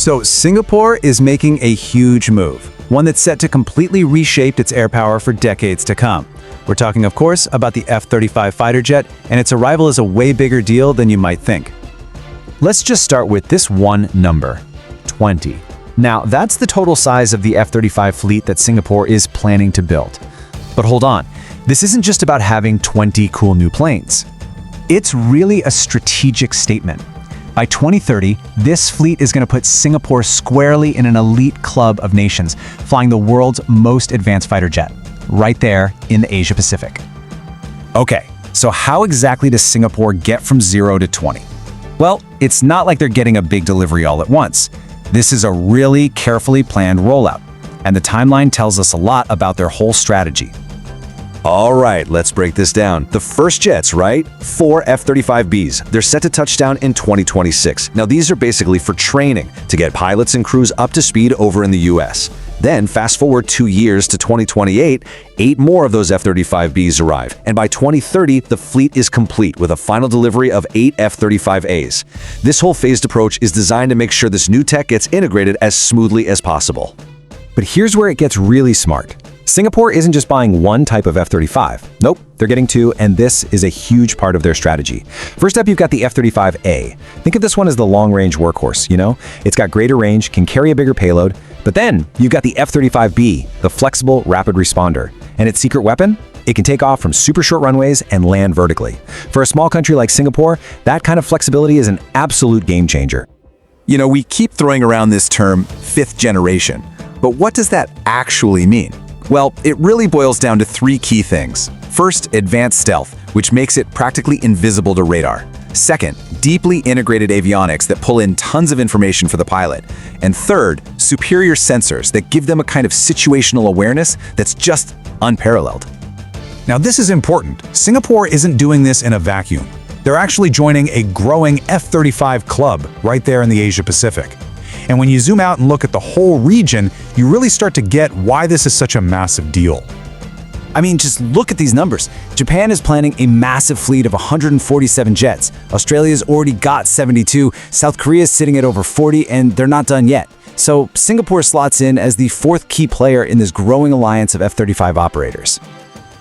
So Singapore is making a huge move, one that's set to completely reshape its air power for decades to come. We're talking, of course, about the F-35 fighter jet, and its arrival is a way bigger deal than you might think. Let's just start with this one number, 20. Now, that's the total size of the F-35 fleet that Singapore is planning to build. But hold on, this isn't just about having 20 cool new planes. It's really a strategic statement. By 2030, this fleet is going to put Singapore squarely in an elite club of nations, flying the world's most advanced fighter jet, right there in the Asia Pacific. Okay, so how exactly does Singapore get from 0 to 20? Well, it's not like they're getting a big delivery all at once. This is a really carefully planned rollout, and the timeline tells us a lot about their whole strategy. All right, let's break this down. The first jets, right? 4 F-35Bs. They're set to touch down in 2026. Now, these are basically for training to get pilots and crews up to speed over in the US. Then, fast forward 2 years to 2028, 8 more of those F-35Bs arrive. And by 2030, the fleet is complete with a final delivery of 8 F-35As. This whole phased approach is designed to make sure this new tech gets integrated as smoothly as possible. But here's where it gets really smart. Singapore isn't just buying one type of F-35. Nope, they're getting 2, and this is a huge part of their strategy. First up, you've got the F-35A. Think of this one as the long-range workhorse, you know? It's got greater range, can carry a bigger payload. But then, you've got the F-35B, the flexible rapid responder. And its secret weapon? It can take off from super short runways and land vertically. For a small country like Singapore, that kind of flexibility is an absolute game changer. You know, we keep throwing around this term, 5th generation. But what does that actually mean? Well, it really boils down to 3 key things. First, advanced stealth, which makes it practically invisible to radar. Second, deeply integrated avionics that pull in tons of information for the pilot. And third, superior sensors that give them a kind of situational awareness that's just unparalleled. Now, this is important. Singapore isn't doing this in a vacuum. They're actually joining a growing F-35 club right there in the Asia Pacific. And when you zoom out and look at the whole region, you really start to get why this is such a massive deal. I mean, just look at these numbers. Japan is planning a massive fleet of 147 jets. Australia's already got 72. South Korea's sitting at over 40, and they're not done yet. So Singapore slots in as the 4th key player in this growing alliance of F-35 operators.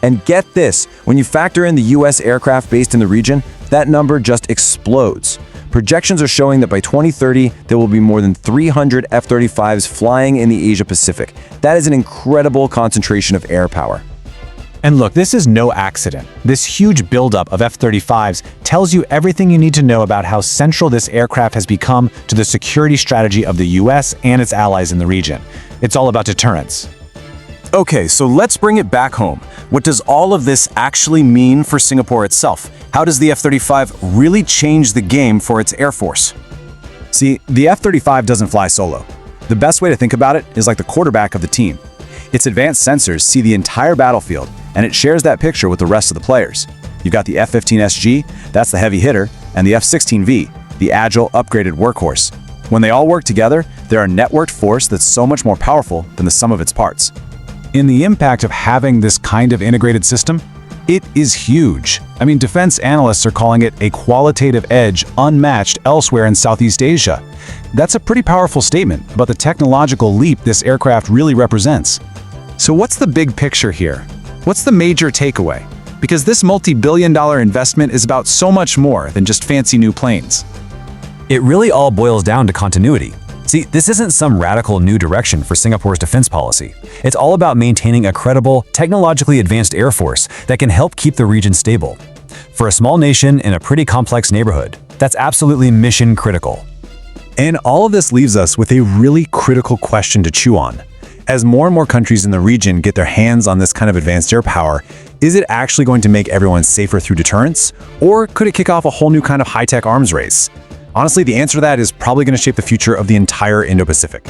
And get this, when you factor in the US aircraft based in the region, that number just explodes. Projections are showing that by 2030, there will be more than 300 F-35s flying in the Asia Pacific. That is an incredible concentration of air power. And look, this is no accident. This huge buildup of F-35s tells you everything you need to know about how central this aircraft has become to the security strategy of the US and its allies in the region. It's all about deterrence. Okay, so let's bring it back home. What does all of this actually mean for Singapore itself? How does the F-35 really change the game for its Air Force? See, the F-35 doesn't fly solo. The best way to think about it is like the quarterback of the team. Its advanced sensors see the entire battlefield, and it shares that picture with the rest of the players. You've got the F-15SG, that's the heavy hitter, and the F-16V, the agile, upgraded workhorse. When they all work together, they're a networked force that's so much more powerful than the sum of its parts. In the impact of having this kind of integrated system, it is huge. I mean, defense analysts are calling it a qualitative edge unmatched elsewhere in Southeast Asia. That's a pretty powerful statement about the technological leap this aircraft really represents. So what's the big picture here? What's the major takeaway? Because this multi-billion-dollar investment is about so much more than just fancy new planes. It really all boils down to continuity. See, this isn't some radical new direction for Singapore's defense policy. It's all about maintaining a credible, technologically advanced air force that can help keep the region stable. For a small nation in a pretty complex neighborhood, that's absolutely mission critical. And all of this leaves us with a really critical question to chew on. As more and more countries in the region get their hands on this kind of advanced air power, is it actually going to make everyone safer through deterrence? Or could it kick off a whole new kind of high-tech arms race? Honestly, the answer to that is probably going to shape the future of the entire Indo-Pacific.